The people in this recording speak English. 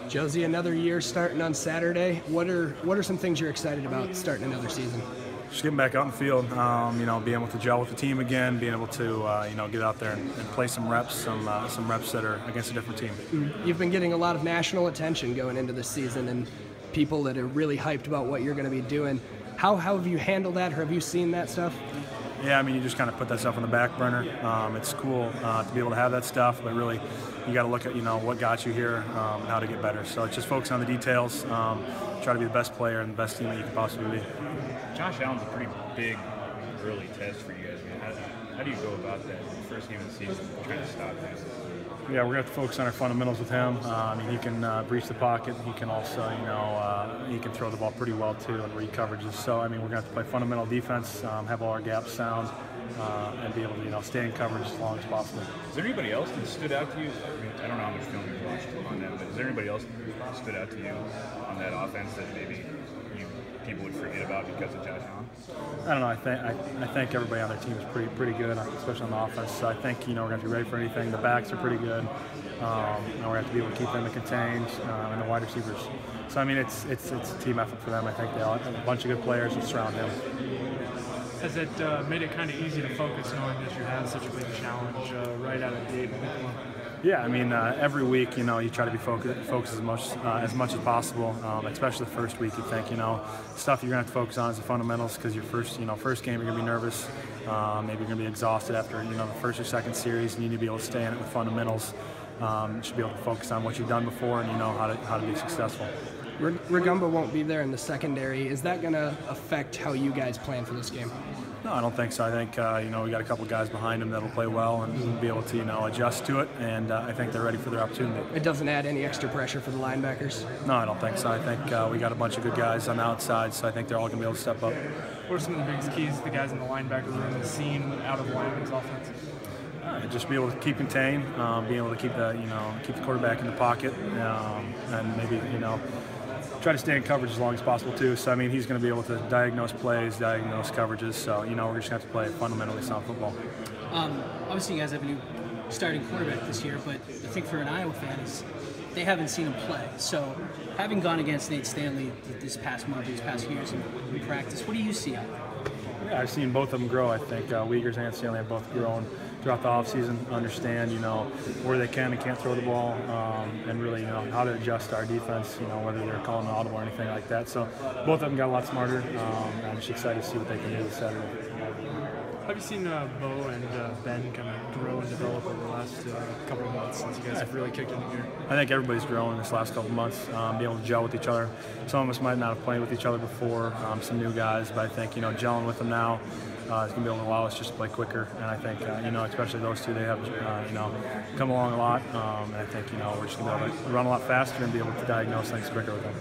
Josie, another year starting on Saturday. What are some things you're excited about starting another season? Just getting back out in the field, being able to gel with the team again, being able to get out there and play some reps, some reps that are against a different team. You've been getting a lot of national attention going into this season, and people that are really hyped about what you're going to be doing. How have you handled that, or have you seen that stuff? Yeah, I mean, you just kind of put that stuff on the back burner. It's cool to be able to have that stuff, but really, you got to look at what got you here, and how to get better. So just focus on the details. Try to be the best player and the best team that you can possibly be. Josh Allen's a pretty big early test for you guys. I mean, how do you go about that? First game of the season, trying to stop him. Yeah, we're going to have to focus on our fundamentals with him. He can breach the pocket. He can also, he can throw the ball pretty well too and read coverages. So, I mean, we're going to have to play fundamental defense, have all our gaps sound, and be able to, stay in coverage as long as possible. Is there anybody else that stood out to you? I mean, I don't know how much film you've watched on that, but is there anybody else that stood out to you on that offense that maybe people would forget about because of Josh Allen? I don't know. I think everybody on their team is pretty good, especially on the offense. So I think we're going to be ready for anything. The backs are pretty good. And we're going to have to be able to keep them contained, and the wide receivers. So I mean, it's a team effort for them. I think they all have a bunch of good players that surround him. Has it made it kind of easy to focus knowing that you have such a big challenge right out of the gate? Yeah, I mean, every week, you try to be focused as much as possible, especially the first week. You think, stuff you're going to have to focus on is the fundamentals because your first game, you're going to be nervous. Maybe you're going to be exhausted after, the first or second series, and you need to be able to stay in it with fundamentals. You should be able to focus on what you've done before and how to be successful. Rugamba won't be there in the secondary. Is that going to affect how you guys plan for this game? No, I don't think so. I think we got a couple guys behind him that'll play well and be able to adjust to it, and I think they're ready for their opportunity. It doesn't add any extra pressure for the linebackers? No, I don't think so. I think we got a bunch of good guys on the outside, so I think they're all going to be able to step up. What are some of the biggest keys the guys in the linebacker room have seen out of Wyoming's offense? Just be able to keep contained, being able to keep the quarterback in the pocket, and maybe try to stay in coverage as long as possible too. So I mean, he's going to be able to diagnose plays, diagnose coverages. So we're just going to have to play fundamentally sound football. Obviously, you guys have a new starting quarterback this year, but I think for an Iowa fan, they haven't seen him play. So having gone against Nate Stanley this past month, these past years in practice, what do you see out of him? Yeah, I've seen both of them grow. I think Wiegers and Stanley have both grown throughout the offseason, understand, where they can and can't throw the ball, and really, how to adjust our defense, whether they're calling an audible or anything like that. So both of them got a lot smarter. I'm just excited to see what they can do this Saturday. Have you seen Bo and Ben kind of grow and develop over the last couple of months since you guys have really kicked into gear? I think everybody's grown this last couple of months, being able to gel with each other. Some of us might not have played with each other before, some new guys, but I think, gelling with them now is going to be able to allow us just to play quicker. And I think, especially those two, they have, come along a lot. And I think, we're just going to be able to run a lot faster and be able to diagnose things quicker with them.